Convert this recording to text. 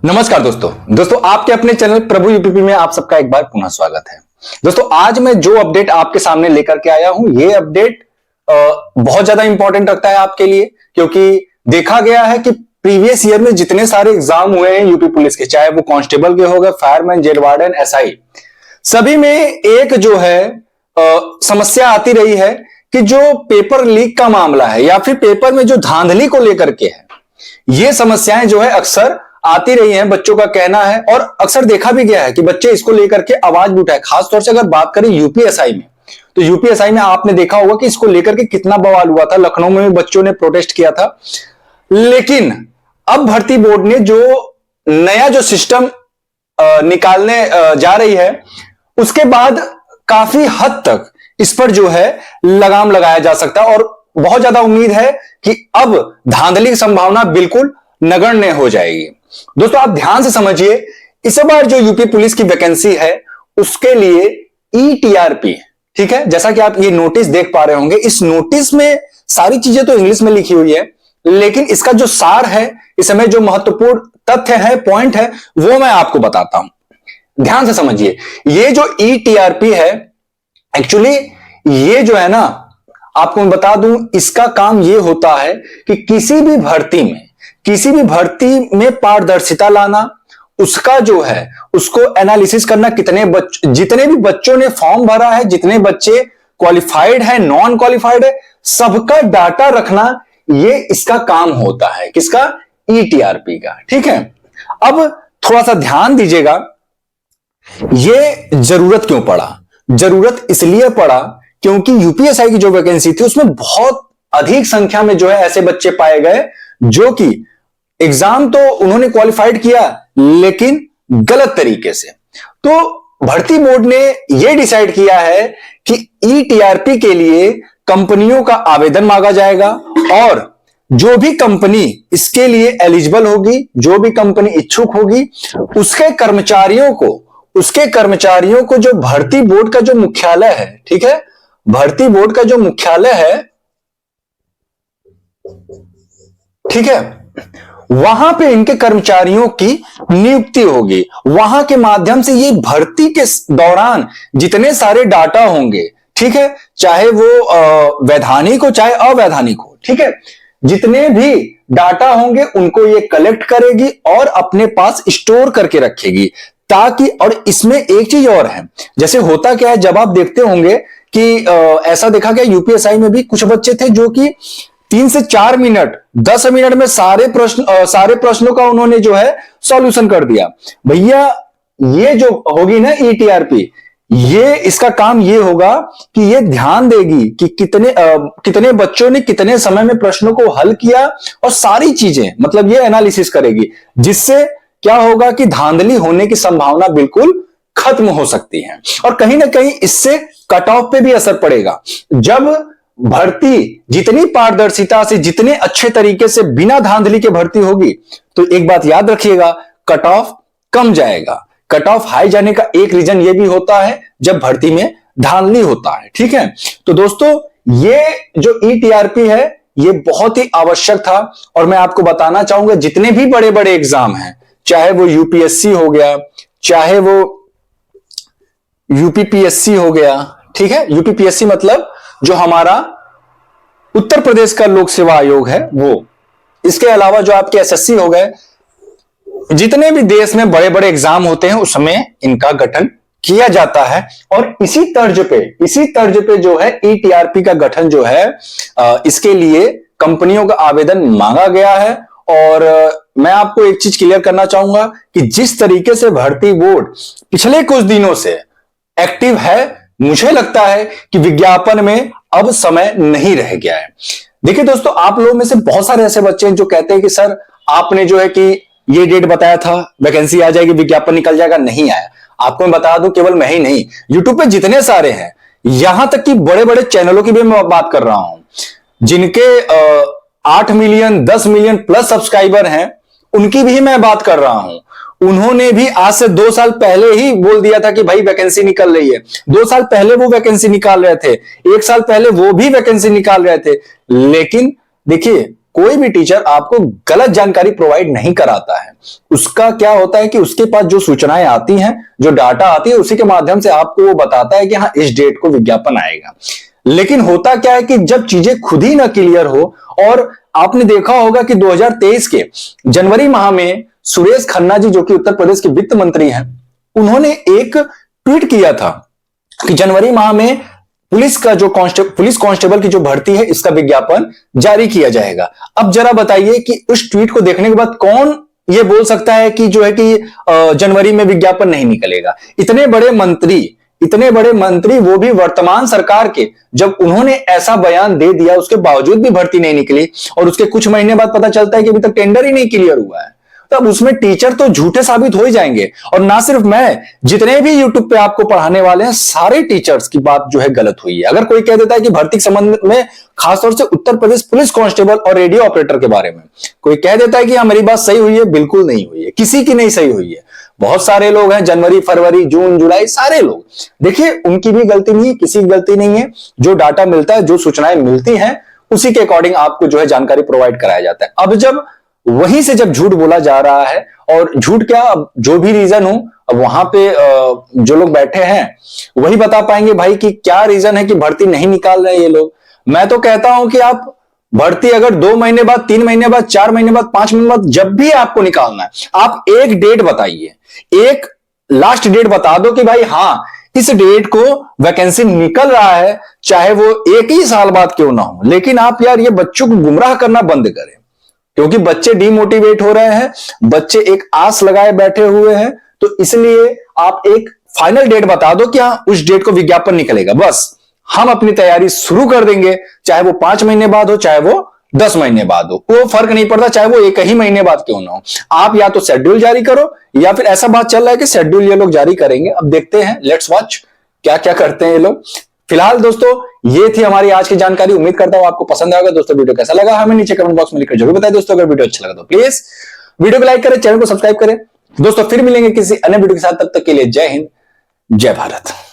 नमस्कार दोस्तों आपके अपने चैनल प्रभु यूपीपी में आप सबका एक बार पुनः स्वागत है। दोस्तों आज मैं जो अपडेट आपके सामने लेकर के आया हूं, ये अपडेट बहुत ज्यादा इंपॉर्टेंट रखता है आपके लिए, क्योंकि देखा गया है कि प्रीवियस ईयर में जितने सारे एग्जाम हुए हैं यूपी पुलिस के, चाहे वो कांस्टेबल के हो गए, फायरमैन, जेल वार्डन, एसआई, सभी में एक जो है समस्या आती रही है कि जो पेपर लीक का मामला है या फिर पेपर में जो धांधली को लेकर के है, ये समस्याएं जो है अक्सर आती रही हैं। बच्चों का कहना है और अक्सर देखा भी गया है कि बच्चे इसको लेकर के आवाज भी उठाए। खासतौर से अगर बात करें यूपीएसआई में, तो यूपीएसआई में आपने देखा होगा कि इसको लेकर के कितना बवाल हुआ था। लखनऊ में भी बच्चों ने प्रोटेस्ट किया था। लेकिन अब भर्ती बोर्ड ने जो नया जो सिस्टम निकालने जा रही है, उसके बाद काफी हद तक इस पर जो है लगाम लगाया जा सकता है और बहुत ज्यादा उम्मीद है कि अब धांधली की संभावना बिल्कुल नगण्य हो जाएगी। दोस्तों आप ध्यान से समझिए, इस बार जो यूपी पुलिस की वैकेंसी है उसके लिए ईटीआरपी, ठीक है, जैसा कि आप ये नोटिस देख पा रहे होंगे, इस नोटिस में सारी चीजें तो इंग्लिश में लिखी हुई है, लेकिन इसका जो सार है, इस समय जो महत्वपूर्ण तथ्य है, पॉइंट है, वो मैं आपको बताता हूं। ध्यान से समझिए, ये जो ईटीआरपी है, एक्चुअली ये जो है ना, आपको मैं बता दूं, इसका काम ये होता है कि किसी भी भर्ती में पारदर्शिता लाना, उसका जो है उसको एनालिसिस करना, जितने भी बच्चों ने फॉर्म भरा है, जितने बच्चे क्वालिफाइड है, नॉन क्वालिफाइड है, सबका डाटा रखना, ये इसका काम होता है। किसका? ईटीआरपी का। ठीक है, अब थोड़ा सा ध्यान दीजिएगा, ये जरूरत क्यों पड़ा? जरूरत इसलिए पड़ा क्योंकि यूपीएसआई की जो वैकेंसी थी उसमें बहुत अधिक संख्या में जो है ऐसे बच्चे पाए गए जो कि एग्जाम तो उन्होंने क्वालिफाइड किया लेकिन गलत तरीके से। तो भर्ती बोर्ड ने यह डिसाइड किया है कि ईटीआरपी के लिए कंपनियों का आवेदन मांगा जाएगा और जो भी कंपनी इसके लिए एलिजिबल होगी, जो भी कंपनी इच्छुक होगी, उसके कर्मचारियों को जो भर्ती बोर्ड का जो मुख्यालय है, ठीक है, भर्ती बोर्ड का जो मुख्यालय है, ठीक है, वहां पे इनके कर्मचारियों की नियुक्ति होगी। वहां के माध्यम से ये भर्ती के दौरान जितने सारे डाटा होंगे, ठीक है, चाहे वो वैधानिक हो चाहे अवैधानिक हो, ठीक है, जितने भी डाटा होंगे उनको ये कलेक्ट करेगी और अपने पास स्टोर करके रखेगी, ताकि, और इसमें एक चीज और है, जैसे होता क्या है, जब आप देखते होंगे कि ऐसा देखा गया यूपीएसआई में भी कुछ बच्चे थे जो कि 3 से 4 मिनट, 10 मिनट में सारे प्रश्नों का उन्होंने जो है सॉल्यूशन कर दिया। भैया ये जो होगी ना ईटीआरपी, ये इसका काम ये होगा कि ये ध्यान देगी कि कितने बच्चों ने कितने समय में प्रश्नों को हल किया और सारी चीजें, मतलब ये एनालिसिस करेगी, जिससे क्या होगा कि धांधली होने की संभावना बिल्कुल खत्म हो सकती है। और कहीं ना कहीं इससे कट ऑफ पे भी असर पड़ेगा। जब भर्ती जितनी पारदर्शिता से, जितने अच्छे तरीके से, बिना धांधली के भर्ती होगी, तो एक बात याद रखिएगा, कट ऑफ कम जाएगा। कट ऑफ हाई जाने का एक रीजन यह भी होता है जब भर्ती में धांधली होता है। ठीक है, तो दोस्तों ये जो ईटीआरपी है ये बहुत ही आवश्यक था और मैं आपको बताना चाहूंगा, जितने भी बड़े बड़े एग्जाम हैं, चाहे वो यूपीएससी हो गया, चाहे वो यूपीपीएससी हो गया, ठीक है, यूपीपीएससी मतलब जो हमारा उत्तर प्रदेश का लोक सेवा आयोग है वो, इसके अलावा जो आपके एसएससी हो गए, जितने भी देश में बड़े बड़े एग्जाम होते हैं उसमें इनका गठन किया जाता है और इसी तर्ज पे जो है ईटीआरपी का गठन जो है, इसके लिए कंपनियों का आवेदन मांगा गया है। और मैं आपको एक चीज क्लियर करना चाहूंगा कि जिस तरीके से भर्ती बोर्ड पिछले कुछ दिनों से एक्टिव है, मुझे लगता है कि विज्ञापन में अब समय नहीं रह गया है। देखिए दोस्तों, आप लोगों में से बहुत सारे ऐसे बच्चे हैं जो कहते हैं कि सर आपने जो है कि ये डेट बताया था, वैकेंसी आ जाएगी, विज्ञापन निकल जाएगा, नहीं आया। आपको मैं बता दूं, केवल मैं ही नहीं, यूट्यूब पे जितने सारे हैं, यहां तक कि बड़े बड़े चैनलों की भी मैं बात कर रहा हूं, जिनके 8 मिलियन 10 मिलियन प्लस सब्सक्राइबर हैं, उनकी भी मैं बात कर रहा हूं। उन्होंने भी आज से 2 साल पहले ही बोल दिया था कि भाई वैकेंसी निकल रही है। 2 साल पहले वो वैकेंसी निकाल रहे थे, 1 साल पहले वो भी वैकेंसी निकाल रहे थे, लेकिन देखिए कोई भी टीचर आपको गलत जानकारी प्रोवाइड नहीं कराता है। उसका क्या होता है कि उसके पास जो सूचनाएं आती हैं, जो डाटा आती है, उसी के माध्यम से आपको वो बताता है कि हाँ इस डेट को विज्ञापन आएगा। लेकिन होता क्या है कि जब चीजें खुद ही ना क्लियर हो, और आपने देखा होगा कि 2023 के जनवरी माह में सुरेश खन्ना जी, जो कि उत्तर प्रदेश के वित्त मंत्री हैं, उन्होंने एक ट्वीट किया था कि जनवरी माह में पुलिस का जो पुलिस कांस्टेबल की जो भर्ती है, इसका विज्ञापन जारी किया जाएगा। अब जरा बताइए कि उस ट्वीट को देखने के बाद कौन ये बोल सकता है कि जो है कि जनवरी में विज्ञापन नहीं निकलेगा। इतने बड़े मंत्री वो भी वर्तमान सरकार के, जब उन्होंने ऐसा बयान दे दिया उसके बावजूद भी भर्ती नहीं निकली, और उसके कुछ महीने बाद पता चलता है कि अभी तक टेंडर ही नहीं क्लियर हुआ है, तब उसमें टीचर तो झूठे साबित हो ही जाएंगे। और ना सिर्फ मैं, जितने भी यूट्यूब पे आपको पढ़ाने वाले हैं, सारे टीचर्स की बात जो है गलत हुई है। अगर कोई कह देता है कि भर्ती के संबंध में, खासतौर से उत्तर प्रदेश पुलिस कांस्टेबल और रेडियो ऑपरेटर के बारे में कोई कह देता है कि हाँ मेरी बात सही हुई है, बिल्कुल नहीं हुई है, किसी की नहीं सही हुई है। बहुत सारे लोग हैं, जनवरी, फरवरी, जून, जुलाई, सारे लोग, देखिए उनकी भी गलती नहीं है, किसी की गलती नहीं है। जो डाटा मिलता है, जो सूचनाएं मिलती हैं, उसी के अकॉर्डिंग आपको जो है जानकारी प्रोवाइड कराया जाता है। अब जब वहीं से जब झूठ बोला जा रहा है, और झूठ क्या, जो भी रीजन हो, अब वहां पे जो लोग बैठे हैं वही बता पाएंगे भाई कि क्या रीजन है कि भर्ती नहीं निकाल रहे ये लोग। मैं तो कहता हूं कि आप भर्ती अगर 2 महीने बाद, 3 महीने बाद, 4 महीने बाद, 5 महीने बाद, जब भी आपको निकालना है, आप एक डेट बताइए, एक लास्ट डेट बता दो कि भाई हाँ इस डेट को वैकेंसी निकल रहा है, चाहे वो एक ही साल बाद क्यों ना हो। लेकिन आप यार ये बच्चों को गुमराह करना बंद करें, क्योंकि बच्चे डिमोटिवेट हो रहे हैं, बच्चे एक आस लगाए बैठे हुए हैं। तो इसलिए आप एक फाइनल डेट बता दो कि हाँ उस डेट को विज्ञापन निकलेगा, बस हम अपनी तैयारी शुरू कर देंगे, चाहे वो 5 महीने बाद हो, चाहे वो 10 महीने बाद हो, वो फर्क नहीं पड़ता, चाहे वो एक ही महीने बाद क्यों ना हो। आप या तो शेड्यूल जारी करो, या फिर ऐसा बात चल रहा है कि शेड्यूल ये लोग जारी करेंगे। अब देखते हैं, लेट्स वॉच क्या क्या करते हैं ये लोग। फिलहाल दोस्तों ये थी हमारी आज की जानकारी। उम्मीद करता हूं आपको पसंद आएगा। दोस्तों वीडियो कैसा लगा हमें नीचे कमेंट बॉक्स में लिखकर जरूर बताएं। दोस्तों अगर वीडियो अच्छा लगा तो प्लीज वीडियो को लाइक करें, चैनल को सब्सक्राइब करें। दोस्तों फिर मिलेंगे किसी अन्य वीडियो के साथ, तब तक के लिए जय हिंद, जय भारत।